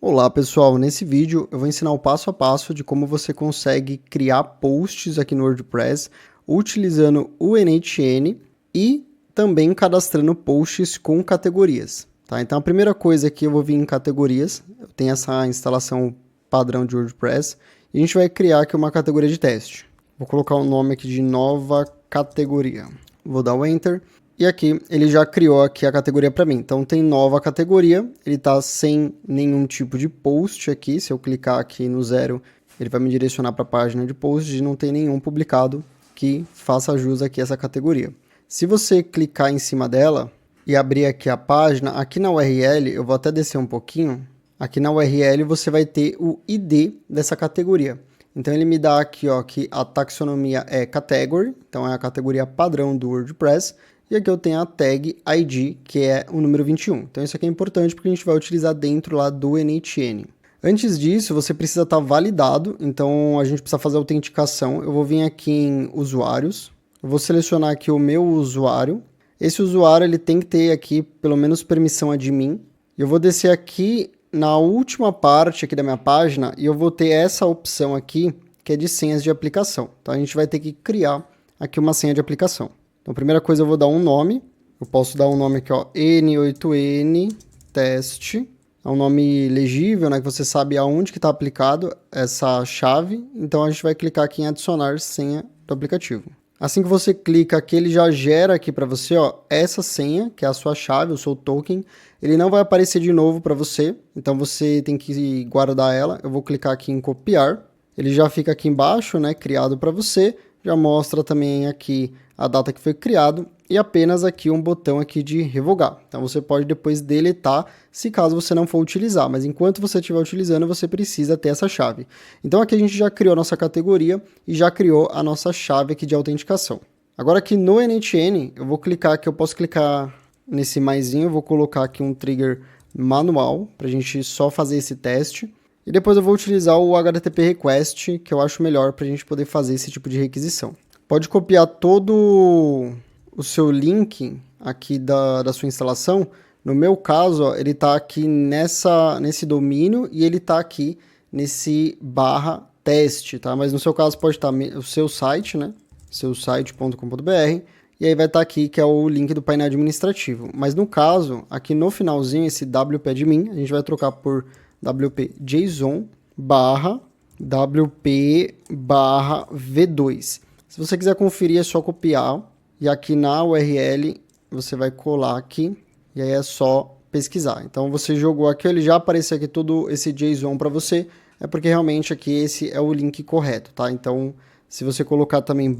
Olá pessoal, nesse vídeo eu vou ensinar o passo a passo de como você consegue criar posts aqui no WordPress utilizando o NHN e também cadastrando posts com categorias. Tá? Então a primeira coisa aqui eu vou vir em categorias, eu tenho essa instalação padrão de WordPress e a gente vai criar aqui uma categoria de teste. Vou colocar o nome aqui de nova categoria, vou dar o Enter. E aqui ele já criou aqui a categoria para mim. Então tem nova categoria, ele está sem nenhum tipo de post aqui. Se eu clicar aqui no 0, ele vai me direcionar para a página de posts e não tem nenhum publicado que faça jus aqui a essa categoria. Se você clicar em cima dela e abrir aqui a página, aqui na URL, eu vou até descer um pouquinho. Aqui na URL você vai ter o ID dessa categoria. Então ele me dá aqui ó, que a taxonomia é category, então é a categoria padrão do WordPress. E aqui eu tenho a tag ID, que é o número 21. Então isso aqui é importante porque a gente vai utilizar dentro lá do NHN. Antes disso, você precisa estar validado, então a gente precisa fazer a autenticação. Eu vou vir aqui em usuários, eu vou selecionar aqui o meu usuário. Esse usuário ele tem que ter aqui pelo menos permissão admin. Eu vou descer aqui na última parte aqui da minha página e eu vou ter essa opção aqui, que é de senhas de aplicação. Então a gente vai ter que criar aqui uma senha de aplicação. Então, a primeira coisa eu vou dar um nome. Eu posso dar um nome aqui, ó, N8N teste. É um nome legível, né, que você sabe aonde que está aplicado essa chave. Então, a gente vai clicar aqui em adicionar senha do aplicativo. Assim que você clica aqui, ele já gera aqui para você, ó, essa senha, que é a sua chave, o seu token. Ele não vai aparecer de novo para você, então você tem que guardar ela. Eu vou clicar aqui em copiar. Ele já fica aqui embaixo, né, criado para você. Já mostra também aqui a data que foi criado e apenas aqui um botão aqui de revogar. Então você pode depois deletar se caso você não for utilizar, mas enquanto você estiver utilizando você precisa ter essa chave. Então aqui a gente já criou a nossa categoria e já criou a nossa chave aqui de autenticação. Agora aqui no NHN eu vou clicar aqui, eu posso clicar nesse maisinho, eu vou colocar aqui um trigger manual para a gente só fazer esse teste. E depois eu vou utilizar o HTTP request, que eu acho melhor para a gente poder fazer esse tipo de requisição. Pode copiar todo o seu link aqui da sua instalação. No meu caso, ó, ele está aqui nesse domínio e ele está aqui nesse /teste, tá? Mas no seu caso pode estar o seu site, né? Seu site.com.br. E aí vai estar aqui, que é o link do painel administrativo. Mas no caso, aqui no finalzinho, esse wp-admin, a gente vai trocar por wp-json wp/v2. Se você quiser conferir, é só copiar. E aqui na URL, você vai colar aqui. E aí é só pesquisar. Então, você jogou aqui, ele já apareceu aqui todo esse JSON para você. É porque realmente aqui esse é o link correto, tá? Então, se você colocar também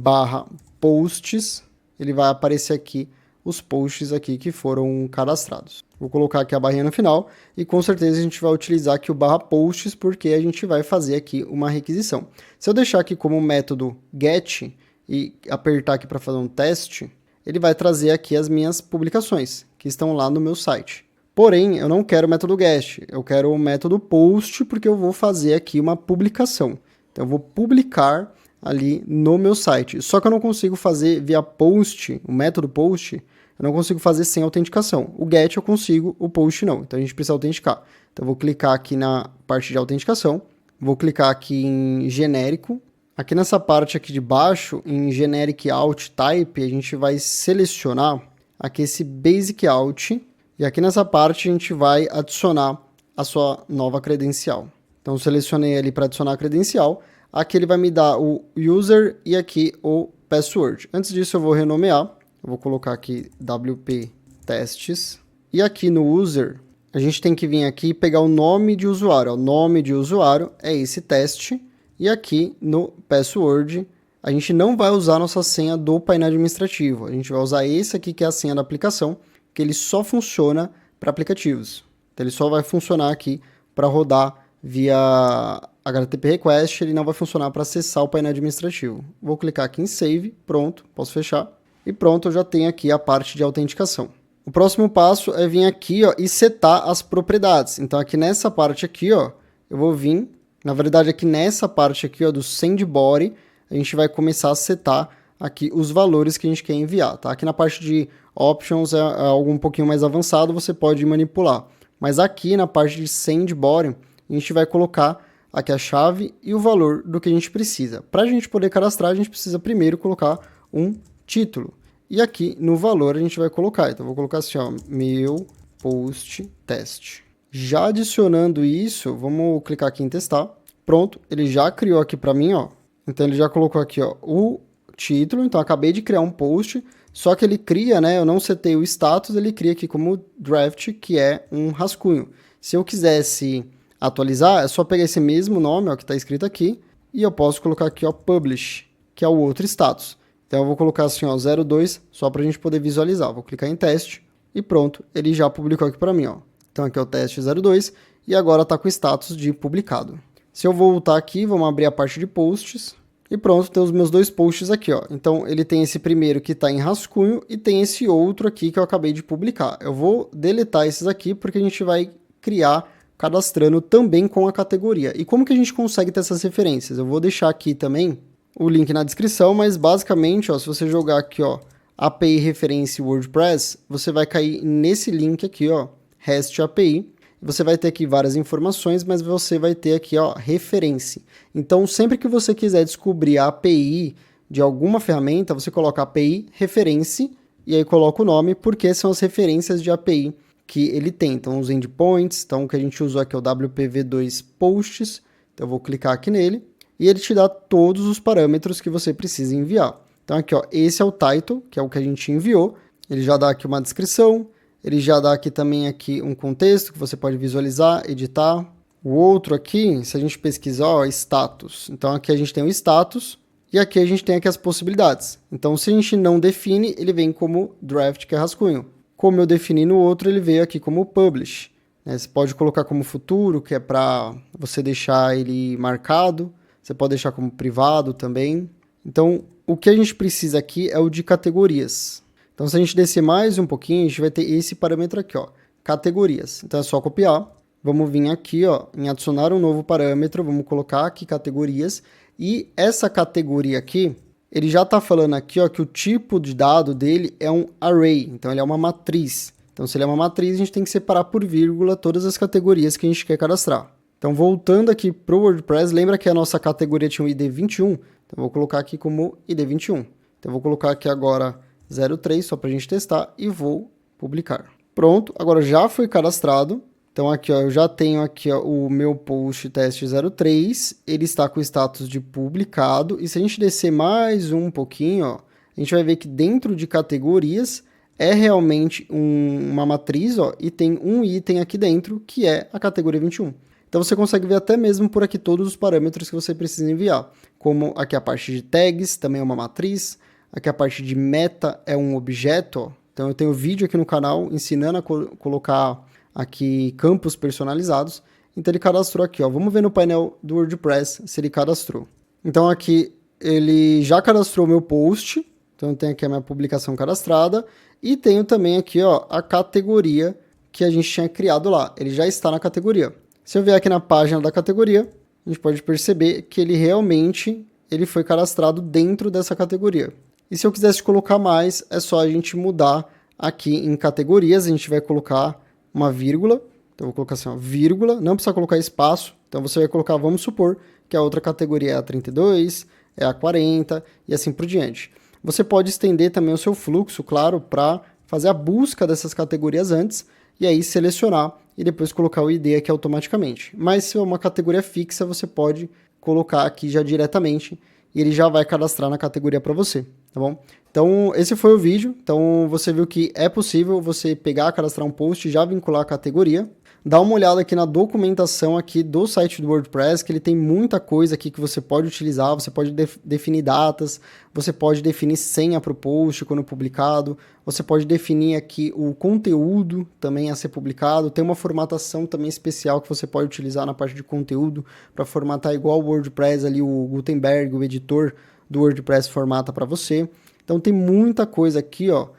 /posts, ele vai aparecer aqui os posts aqui que foram cadastrados. Vou colocar aqui a barrinha no final e com certeza a gente vai utilizar aqui o /posts porque a gente vai fazer aqui uma requisição. Se eu deixar aqui como método get e apertar aqui para fazer um teste, ele vai trazer aqui as minhas publicações que estão lá no meu site. Porém, eu não quero o método get, eu quero o método post porque eu vou fazer aqui uma publicação. Então eu vou publicar ali no meu site. Só que eu não consigo fazer via post, o método post, eu não consigo fazer sem autenticação. O get eu consigo, o post não. Então a gente precisa autenticar. Então eu vou clicar aqui na parte de autenticação, vou clicar aqui em genérico. Aqui nessa parte aqui de baixo, em generic out type, a gente vai selecionar aqui esse basic out. E aqui nessa parte a gente vai adicionar a sua nova credencial. Então eu selecionei ali para adicionar a credencial. Aqui ele vai me dar o user e aqui o password. Antes disso eu vou renomear. Eu vou colocar aqui WP testes. E aqui no user, a gente tem que vir aqui e pegar o nome de usuário. O nome de usuário é esse teste. E aqui no password, a gente não vai usar a nossa senha do painel administrativo. A gente vai usar esse aqui que é a senha da aplicação, que ele só funciona para aplicativos. Então ele só vai funcionar aqui para rodar via HTTP request, ele não vai funcionar para acessar o painel administrativo. Vou clicar aqui em save, pronto, posso fechar. E pronto, eu já tenho aqui a parte de autenticação. O próximo passo é vir aqui ó, e setar as propriedades. Então aqui nessa parte aqui, ó, eu vou vir, na verdade aqui nessa parte aqui ó, do send body, a gente vai começar a setar aqui os valores que a gente quer enviar. Tá? Aqui na parte de options é algo um pouquinho mais avançado, você pode manipular. Mas aqui na parte de send body, a gente vai colocar aqui a chave e o valor do que a gente precisa. Para a gente poder cadastrar, a gente precisa primeiro colocar um título. E aqui no valor a gente vai colocar, então eu vou colocar assim, ó, meu post teste. Já adicionando isso, vamos clicar aqui em testar. Pronto, ele já criou aqui para mim, ó. Então ele já colocou aqui, ó, o título. Então eu acabei de criar um post, só que ele cria, né, eu não setei o status, ele cria aqui como draft, que é um rascunho. Se eu quisesse atualizar, é só pegar esse mesmo nome, ó, que está escrito aqui, e eu posso colocar aqui, ó, publish, que é o outro status. Então eu vou colocar assim, ó, 02, só para a gente poder visualizar. Vou clicar em teste e pronto, ele já publicou aqui para mim, ó. Então aqui é o teste 02 e agora está com o status de publicado. Se eu voltar aqui, vamos abrir a parte de posts e pronto, tem os meus dois posts aqui, ó. Então ele tem esse primeiro que está em rascunho e tem esse outro aqui que eu acabei de publicar. Eu vou deletar esses aqui porque a gente vai criar cadastrando também com a categoria. E como que a gente consegue ter essas referências? Eu vou deixar aqui também o link na descrição, mas basicamente, ó, se você jogar aqui, ó, API referência WordPress, você vai cair nesse link aqui, ó, REST API. Você vai ter aqui várias informações, mas você vai ter aqui, ó, referência. Então, sempre que você quiser descobrir a API de alguma ferramenta, você coloca API referência e aí coloca o nome, porque são as referências de API que ele tem. Então, os endpoints, então o que a gente usou aqui é o WPv2 posts. Então, eu vou clicar aqui nele. E ele te dá todos os parâmetros que você precisa enviar. Então aqui, ó, esse é o title, que é o que a gente enviou. Ele já dá aqui uma descrição, ele já dá aqui também aqui um contexto que você pode visualizar, editar. O outro aqui, se a gente pesquisar, ó, status. Então aqui a gente tem o status e aqui a gente tem aqui as possibilidades. Então se a gente não define, ele vem como draft, que é rascunho. Como eu defini no outro, ele veio aqui como publish. Você pode colocar como futuro, que é para você deixar ele marcado. Você pode deixar como privado também. Então, o que a gente precisa aqui é o de categorias. Então, se a gente descer mais um pouquinho, a gente vai ter esse parâmetro aqui, ó, categorias. Então, é só copiar. Vamos vir aqui, ó, em adicionar um novo parâmetro. Vamos colocar aqui categorias. E essa categoria aqui, ele já está falando aqui, ó, que o tipo de dado dele é um array. Então, ele é uma matriz. Então, se ele é uma matriz, a gente tem que separar por vírgula todas as categorias que a gente quer cadastrar. Então, voltando aqui para o WordPress, lembra que a nossa categoria tinha um ID 21? Então, eu vou colocar aqui como ID 21. Então, eu vou colocar aqui agora 03, só para a gente testar, e vou publicar. Pronto, agora já foi cadastrado. Então, aqui, ó, eu já tenho aqui, ó, o meu post teste 03, ele está com o status de publicado. E se a gente descer mais um pouquinho, ó, a gente vai ver que dentro de categorias é realmente uma matriz, ó, e tem um item aqui dentro, que é a categoria 21. Então você consegue ver até mesmo por aqui todos os parâmetros que você precisa enviar, como aqui a parte de tags, também é uma matriz, aqui a parte de meta é um objeto, ó. Então eu tenho vídeo aqui no canal ensinando a colocar aqui campos personalizados, então ele cadastrou aqui, ó. Vamos ver no painel do WordPress se ele cadastrou. Então aqui ele já cadastrou o meu post, então eu tenho aqui a minha publicação cadastrada, e tenho também aqui, ó, a categoria que a gente tinha criado lá, ele já está na categoria. Se eu vier aqui na página da categoria, a gente pode perceber que ele realmente foi cadastrado dentro dessa categoria. E se eu quisesse colocar mais, é só a gente mudar aqui em categorias, a gente vai colocar uma vírgula. Então eu vou colocar assim, ó, vírgula, não precisa colocar espaço. Então você vai colocar, vamos supor, que a outra categoria é a 32, é a 40 e assim por diante. Você pode estender também o seu fluxo, claro, para fazer a busca dessas categorias antes e aí selecionar e depois colocar o ID aqui automaticamente. Mas se é uma categoria fixa, você pode colocar aqui já diretamente e ele já vai cadastrar na categoria para você, tá bom? Então, esse foi o vídeo. Então, você viu que é possível você pegar, cadastrar um post e já vincular a categoria. Dá uma olhada aqui na documentação aqui do site do WordPress, que ele tem muita coisa aqui que você pode utilizar, você pode definir datas, você pode definir senha para o post quando publicado, você pode definir aqui o conteúdo também a ser publicado, tem uma formatação também especial que você pode utilizar na parte de conteúdo para formatar igual o WordPress ali, o Gutenberg, o editor do WordPress formata para você. Então tem muita coisa aqui, ó,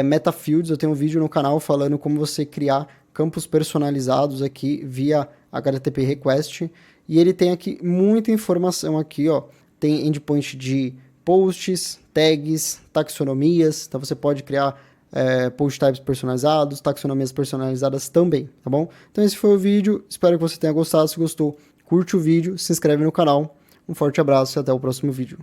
meta fields, eu tenho um vídeo no canal falando como você criar campos personalizados aqui via HTTP request, e ele tem aqui muita informação aqui, ó, tem endpoint de posts, tags, taxonomias, então você pode criar post types personalizados, taxonomias personalizadas também, tá bom? Então esse foi o vídeo, espero que você tenha gostado. Se gostou, curte o vídeo, se inscreve no canal. Um forte abraço e até o próximo vídeo.